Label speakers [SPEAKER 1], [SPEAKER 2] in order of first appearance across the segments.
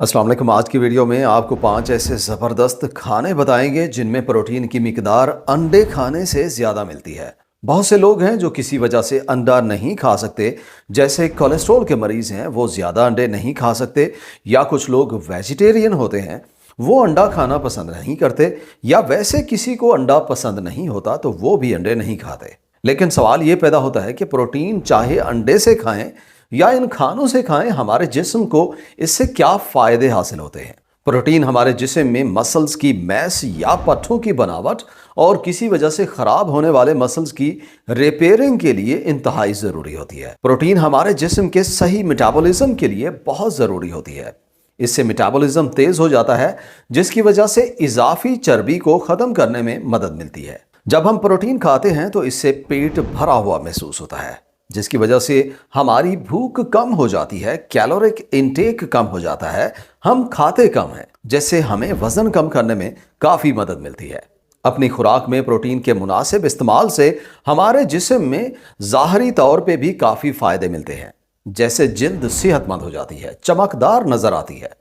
[SPEAKER 1] अस्सलाम वालेकुम। आज की वीडियो में आपको 5 ऐसे ज़बरदस्त खाने बताएंगे जिनमें प्रोटीन की मिकदार अंडे खाने से ज़्यादा मिलती है। बहुत से लोग हैं जो किसी वजह से अंडा नहीं खा सकते, जैसे कोलेस्ट्रॉल के मरीज़ हैं वो ज़्यादा अंडे नहीं खा सकते, या कुछ लोग वेजिटेरियन होते हैं वो अंडा खाना पसंद नहीं करते, या वैसे किसी को अंडा पसंद नहीं होता तो वो भी अंडे नहीं खाते। लेकिन सवाल ये पैदा होता है कि प्रोटीन चाहे अंडे से खाएं या इन खानों से खाएं, हमारे जिस्म को इससे क्या फायदे हासिल होते हैं। प्रोटीन हमारे जिस्म में मसल्स की मैस या पट्ठों की बनावट और किसी वजह से खराब होने वाले मसल्स की रिपेयरिंग के लिए इंतहाई जरूरी होती है। प्रोटीन हमारे जिस्म के सही मेटाबॉलिज्म के लिए बहुत जरूरी होती है। इससे मेटाबॉलिज्म तेज हो जाता है, जिसकी वजह से इजाफी चर्बी को खत्म करने में मदद मिलती है। जब हम प्रोटीन खाते हैं तो इससे पेट भरा हुआ महसूस होता है, जिसकी वजह से हमारी भूख कम हो जाती है, कैलोरिक इनटेक कम हो जाता है, हम खाते कम हैं, जिससे हमें वजन कम करने में काफ़ी मदद मिलती है। अपनी खुराक में प्रोटीन के मुनासिब इस्तेमाल से हमारे जिस्म में ज़ाहरी तौर पे भी काफ़ी फ़ायदे मिलते हैं, जैसे जिल्द सेहतमंद हो जाती है, चमकदार नज़र आती है,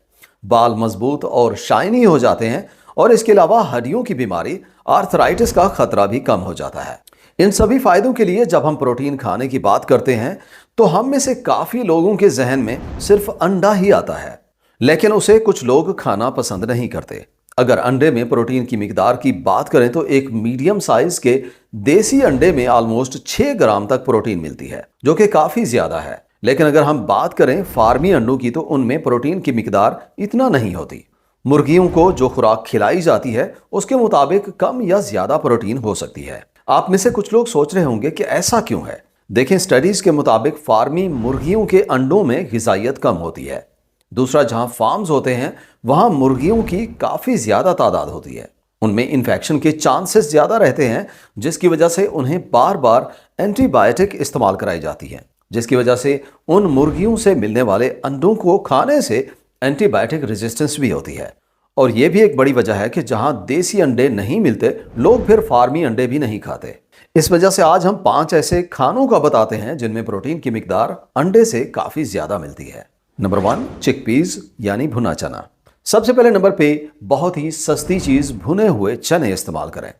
[SPEAKER 1] बाल मजबूत और शाइनी हो जाते हैं, और इसके अलावा हड्डियों की बीमारी आर्थराइटिस का खतरा भी कम हो जाता है। इन सभी फायदों के लिए जब हम प्रोटीन खाने की बात करते हैं तो हम में से काफी लोगों के जहन में सिर्फ अंडा ही आता है, लेकिन उसे कुछ लोग खाना पसंद नहीं करते। अगर अंडे में प्रोटीन की मिकदार की बात करें तो एक मीडियम साइज के देसी अंडे में ऑलमोस्ट 6 ग्राम तक प्रोटीन मिलती है, जो कि काफी ज्यादा है। लेकिन अगर हम बात करें फार्मी अंडों की तो उनमें प्रोटीन की मिकदार इतना नहीं होती। मुर्गियों को जो खुराक खिलाई जाती है उसके मुताबिक कम या ज्यादा प्रोटीन हो सकती है। आप में से कुछ लोग सोच रहे होंगे कि ऐसा क्यों है। देखें, स्टडीज के मुताबिक फार्मी मुर्गियों के अंडों में ग़िज़ाइयत कम होती है। दूसरा, जहां फार्म्स होते हैं वहां मुर्गियों की काफी ज्यादा तादाद होती है, उनमें इन्फेक्शन के चांसेस ज्यादा रहते हैं, जिसकी वजह से उन्हें बार बार एंटीबायोटिक इस्तेमाल कराई जाती है, जिसकी वजह से उन मुर्गियों से मिलने वाले अंडों को खाने से एंटीबायोटिक रेजिस्टेंस भी होती है। और यह भी एक बड़ी वजह है कि जहां देसी अंडे नहीं मिलते, लोग फिर फार्मी अंडे भी नहीं खाते। इस वजह से आज हम 5 ऐसे खानों का बताते हैं जिनमें प्रोटीन की मिकदार अंडे से काफी ज्यादा मिलती है। नंबर 1, चिकपीज यानी भुना चना। सबसे पहले नंबर पे बहुत ही सस्ती चीज भुने हुए चने इस्तेमाल करें।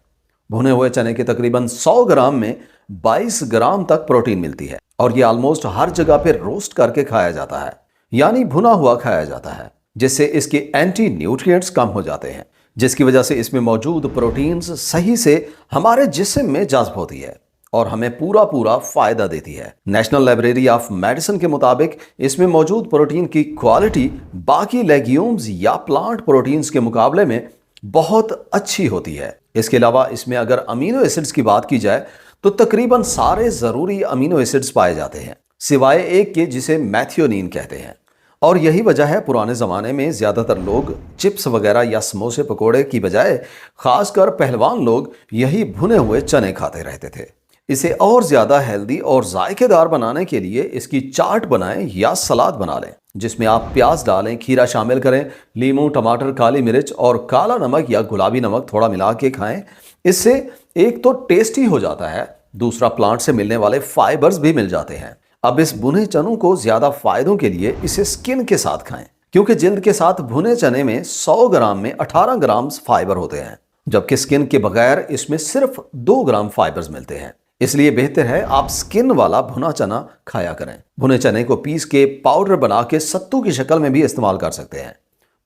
[SPEAKER 1] भुने हुए चने के तकरीबन 100 ग्राम में 22 ग्राम तक प्रोटीन मिलती है, और ये ऑलमोस्ट हर जगह पे रोस्ट करके खाया जाता है, यानी भुना हुआ खाया जाता है, जिससे इसके एंटी न्यूट्रिएंट्स कम हो जाते हैं, जिसकी वजह से इसमें मौजूद प्रोटीन्स सही से हमारे जिस्म में जज्ब होती है और हमें पूरा पूरा फायदा देती है। नेशनल लाइब्रेरी ऑफ मेडिसिन के मुताबिक इसमें मौजूद प्रोटीन की क्वालिटी बाकी लेग्यूम्स या प्लांट प्रोटीन्स के मुकाबले में बहुत अच्छी होती है। इसके अलावा इसमें अगर अमीनो एसिड्स की बात की जाए तो तकरीबन सारे जरूरी अमीनो एसिड्स पाए जाते हैं, सिवाय एक के जिसे मैथियोनिन कहते हैं। और यही वजह है पुराने ज़माने में ज़्यादातर लोग चिप्स वगैरह या समोसे पकोड़े की बजाय खासकर पहलवान लोग यही भुने हुए चने खाते रहते थे। इसे और ज़्यादा हेल्दी और जायकेदार बनाने के लिए इसकी चाट बनाएं या सलाद बना लें, जिसमें आप प्याज डालें, खीरा शामिल करें, लीमू, टमाटर, काली मिर्च और काला नमक या गुलाबी नमक थोड़ा मिला के खाएं। इससे एक तो टेस्टी हो जाता है, दूसरा प्लांट से मिलने वाले फाइबर्स भी मिल जाते हैं। अब इस भुने चनों को ज्यादा फायदों के लिए इसे स्किन के साथ खाएं, क्योंकि जिल्द के साथ भुने चने में 100 ग्राम में 18 ग्राम फाइबर होते हैं, जबकि स्किन के बगैर इसमें सिर्फ 2 ग्राम फाइबर्स मिलते हैं। इसलिए बेहतर है आप स्किन वाला भुना चना खाया करें। भुने चने को पीस के पाउडर बना के सत्तू की शक्ल में भी इस्तेमाल कर सकते हैं।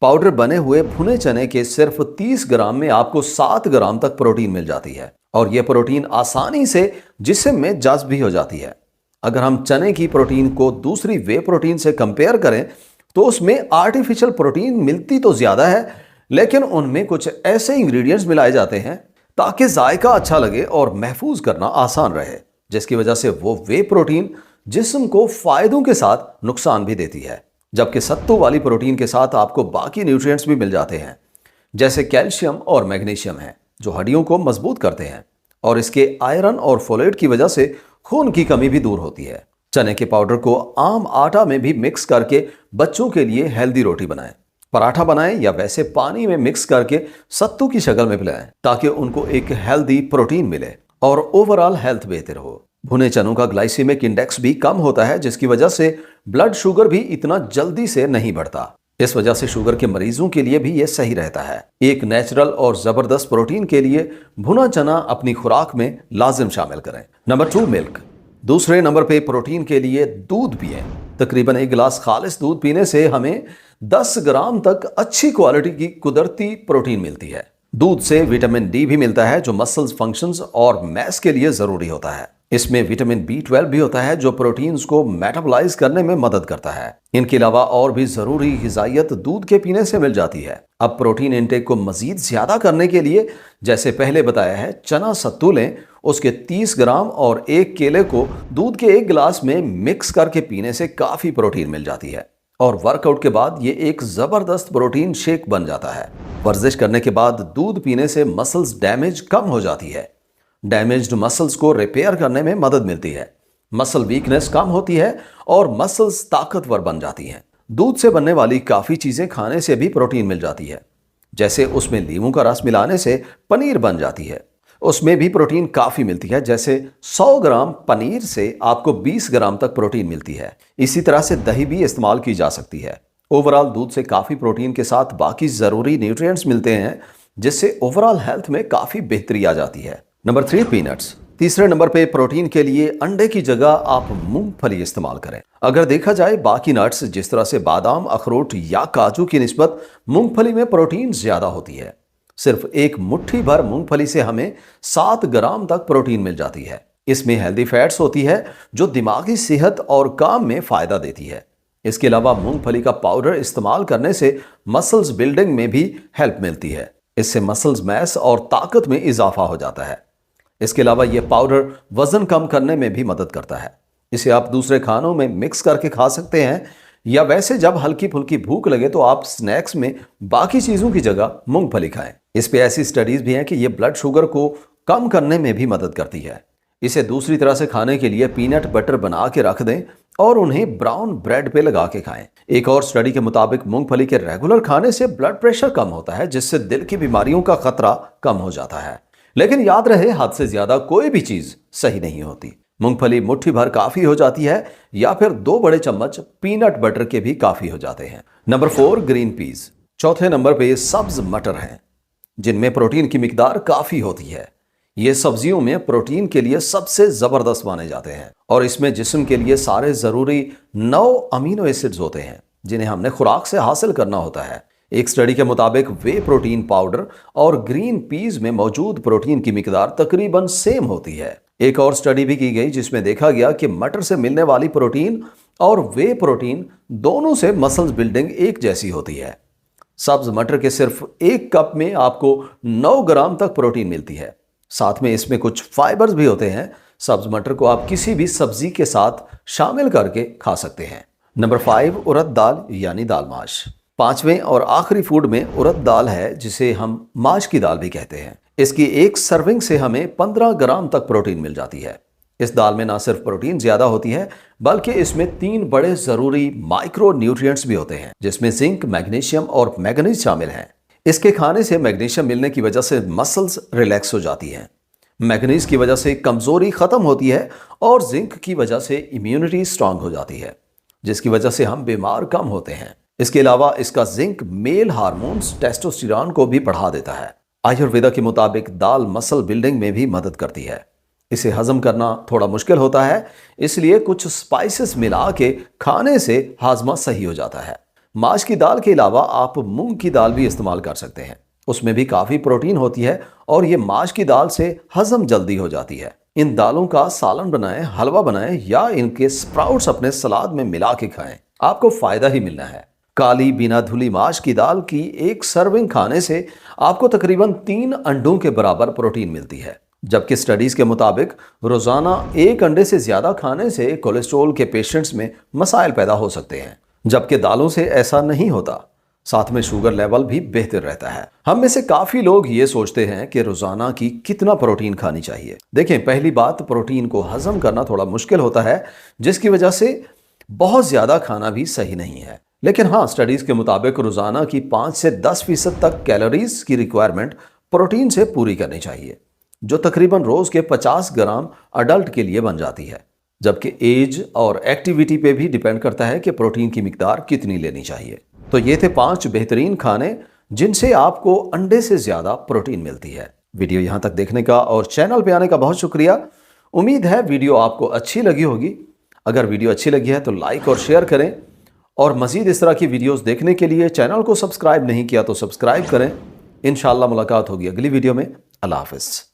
[SPEAKER 1] पाउडर बने हुए भुने चने के सिर्फ 30 ग्राम में आपको 7 ग्राम तक प्रोटीन मिल जाती है, और यह प्रोटीन आसानी से जिस्म में जज्ब भी हो जाती है। अगर हम चने की प्रोटीन को दूसरी वे प्रोटीन से कंपेयर करें तो उसमें आर्टिफिशियल प्रोटीन मिलती तो ज्यादा है, लेकिन उनमें कुछ ऐसे इंग्रेडिएंट्स मिलाए जाते हैं ताकि जायका अच्छा लगे और महफूज करना आसान रहे, जिसकी वजह से वो वे प्रोटीन जिस्म को फायदों के साथ नुकसान भी देती है। जबकि सत्तू वाली प्रोटीन के साथ आपको बाकी न्यूट्रिएंट्स भी मिल जाते हैं, जैसे कैल्शियम और मैग्नीशियम है, जो हड्डियों को मजबूत करते हैं, और इसके आयरन और फोलेट की वजह से खून की कमी भी दूर होती है। चने के पाउडर को आम आटा में भी मिक्स करके बच्चों के लिए हेल्दी रोटी बनाएं, पराठा बनाएं, या वैसे पानी में मिक्स करके सत्तू की शक्ल में पिलाएं, ताकि उनको एक हेल्दी प्रोटीन मिले और ओवरऑल हेल्थ बेहतर हो। भुने चनों का ग्लाइसेमिक इंडेक्स भी कम होता है, जिसकी वजह से ब्लड शुगर भी इतना जल्दी से नहीं बढ़ता। इस वजह से शुगर के मरीजों के लिए भी ये सही रहता है। एक नेचुरल और जबरदस्त प्रोटीन के लिए भुना चना अपनी खुराक में लाजिम शामिल करें। Number 2, milk. दूसरे नंबर पे प्रोटीन के लिए दूध पिएं। तकरीबन 1 गिलास खालिस दूध पीने से हमें 10 ग्राम तक अच्छी क्वालिटी की कुदरती प्रोटीन मिलती है। दूध से विटामिन डी भी मिलता है जो मसल्स फंक्शंस और मैस के लिए जरूरी होता है। इसमें विटामिन B12 भी होता है जो प्रोटीन्स को मेटाबॉलाइज करने में मदद करता है। इनके अलावा और भी जरूरी ग़िज़ाइयत दूध के पीने से मिल जाती है। अब प्रोटीन इंटेक को मजीद ज्यादा करने के लिए, जैसे पहले बताया है, चना सत्तू लें, उसके 30 ग्राम और एक केले को दूध के 1 गिलास में मिक्स करके पीने से काफी प्रोटीन मिल जाती है और वर्कआउट के बाद ये एक जबरदस्त प्रोटीन शेक बन जाता है। वर्जिश करने के बाद दूध पीने से मसल्स डैमेज कम हो जाती है। डैमेज्ड मसल्स को रिपेयर करने में मदद मिलती है, मसल वीकनेस कम होती है और मसल्स ताकतवर बन जाती हैं। दूध से बनने वाली काफ़ी चीज़ें खाने से भी प्रोटीन मिल जाती है, जैसे उसमें नींबू का रस मिलाने से पनीर बन जाती है, उसमें भी प्रोटीन काफ़ी मिलती है। जैसे 100 ग्राम पनीर से आपको 20 ग्राम तक प्रोटीन मिलती है। इसी तरह से दही भी इस्तेमाल की जा सकती है। ओवरऑल दूध से काफ़ी प्रोटीन के साथ बाकी ज़रूरी न्यूट्रिएंट्स मिलते हैं, जिससे ओवरऑल हेल्थ में काफ़ी बेहतरी आ जाती है। Number 3, peanuts. तीसरे नंबर पे प्रोटीन के लिए अंडे की जगह आप मूंगफली इस्तेमाल करें। अगर देखा जाए बाकी नट्स जिस तरह से बादाम, अखरोट या काजू की निस्बत मूंगफली में प्रोटीन ज्यादा होती है। सिर्फ एक मुट्ठी भर मूंगफली से हमें 7 ग्राम तक प्रोटीन मिल जाती है। इसमें हेल्दी फैट्स होती है जो दिमागी सेहत और काम में फायदा देती है। इसके अलावा मूंगफली का पाउडर इस्तेमाल करने से मसल्स बिल्डिंग में भी हेल्प मिलती है। इससे मसल्स मैस और ताकत में इजाफा हो जाता है। इसके अलावा यह पाउडर वजन कम करने में भी मदद करता है। इसे आप दूसरे खानों में मिक्स करके खा सकते हैं, या वैसे जब हल्की फुल्की भूख लगे तो आप स्नैक्स में बाकी चीजों की जगह मूंगफली खाएं। इस पे ऐसी स्टडीज भी हैं कि यह ब्लड शुगर को कम करने में भी मदद करती है। इसे दूसरी तरह से खाने के लिए पीनट बटर बना के रख दें और उन्हें ब्राउन ब्रेड पे लगा के खाएं। एक और स्टडी के मुताबिक मूंगफली के रेगुलर खाने से ब्लड प्रेशर कम होता है, जिससे दिल की बीमारियों का खतरा कम हो जाता है। लेकिन याद रहे, हद से ज्यादा कोई भी चीज सही नहीं होती। मूंगफली मुट्ठी भर काफी हो जाती है, या फिर 2 बड़े चम्मच पीनट बटर के भी काफी हो जाते हैं। Number 4, green peas. चौथे नंबर पे सब्ज मटर हैं, जिनमें प्रोटीन की मिकदार काफी होती है। ये सब्जियों में प्रोटीन के लिए सबसे जबरदस्त माने जाते हैं और इसमें जिस्म के लिए सारे जरूरी 9 अमीनो एसिड्स होते हैं, जिन्हें हमने खुराक से हासिल करना होता है। एक स्टडी के मुताबिक वे प्रोटीन पाउडर और ग्रीन पीज में मौजूद प्रोटीन की मिकदार तकरीबन सेम होती है। एक और स्टडी भी की गई जिसमें देखा गया कि मटर से मिलने वाली प्रोटीन और वे प्रोटीन दोनों से मसल्स बिल्डिंग एक जैसी होती है। सब्ज मटर के सिर्फ 1 कप में आपको 9 ग्राम तक प्रोटीन मिलती है। साथ में इसमें कुछ फाइबर्स भी होते हैं। सब्ज मटर को आप किसी भी सब्जी के साथ शामिल करके खा सकते हैं। नंबर 5, उड़द दाल यानी दाल माश। 5वें और आखिरी फूड में उड़द दाल है, जिसे हम माश की दाल भी कहते हैं। इसकी एक सर्विंग से हमें 15 ग्राम तक प्रोटीन मिल जाती है। इस दाल में ना सिर्फ प्रोटीन ज्यादा होती है, बल्कि इसमें 3 बड़े जरूरी माइक्रो न्यूट्रिएंट्स भी होते हैं, जिसमें जिंक, मैग्नीशियम और मैंगनीज शामिल हैं। इसके खाने से मैग्नीशियम मिलने की वजह से मसल्स रिलैक्स हो जाती हैं, मैग्नीज की वजह से कमजोरी खत्म होती है और जिंक की वजह से इम्यूनिटी स्ट्रांग हो जाती है, जिसकी वजह से हम बीमार कम होते हैं। इसके अलावा इसका जिंक मेल हार्मोन्स टेस्टोस्टेरोन को भी बढ़ा देता है। आयुर्वेदा के मुताबिक दाल मसल बिल्डिंग में भी मदद करती है। इसे हजम करना थोड़ा मुश्किल होता है, इसलिए कुछ स्पाइसेस मिला के खाने से हाजमा सही हो जाता है। माश की दाल के अलावा आप मूंग की दाल भी इस्तेमाल कर सकते हैं, उसमें भी काफ़ी प्रोटीन होती है और ये माश की दाल से हजम जल्दी हो जाती है। इन दालों का सालन बनाएं, हलवा बनाएं या इनके स्प्राउट्स अपने सलाद में मिला के खाएं, आपको फायदा ही मिलना है। काली बिना धुली माश की दाल की एक सर्विंग खाने से आपको तकरीबन 3 अंडों के बराबर प्रोटीन मिलती है, जबकि स्टडीज के मुताबिक रोजाना 1 अंडे से ज्यादा खाने से कोलेस्ट्रॉल के पेशेंट्स में मसाइल पैदा हो सकते हैं, जबकि दालों से ऐसा नहीं होता। साथ में शुगर लेवल भी बेहतर रहता है। हम में से काफी लोग ये सोचते हैं कि रोजाना की कितना प्रोटीन खानी चाहिए। देखें, पहली बात, प्रोटीन को हजम करना थोड़ा मुश्किल होता है, जिसकी वजह से बहुत ज्यादा खाना भी सही नहीं है। लेकिन हाँ, स्टडीज के मुताबिक रोजाना की 5 से 10% तक कैलोरीज की रिक्वायरमेंट प्रोटीन से पूरी करनी चाहिए, जो तकरीबन रोज के 50 ग्राम अडल्ट के लिए बन जाती है। जबकि एज और एक्टिविटी पे भी डिपेंड करता है कि प्रोटीन की मिकदार कितनी लेनी चाहिए। तो ये थे 5 बेहतरीन खाने जिनसे आपको अंडे से ज़्यादा प्रोटीन मिलती है। वीडियो यहाँ तक देखने का और चैनल पे आने का बहुत शुक्रिया। उम्मीद है वीडियो आपको अच्छी लगी होगी। अगर वीडियो अच्छी लगी है तो लाइक और शेयर करें, और मज़ीद इस तरह की वीडियोस देखने के लिए चैनल को सब्सक्राइब नहीं किया तो सब्सक्राइब करें। इंशाअल्लाह मुलाकात होगी अगली वीडियो में। अल्लाह हाफ़िज़।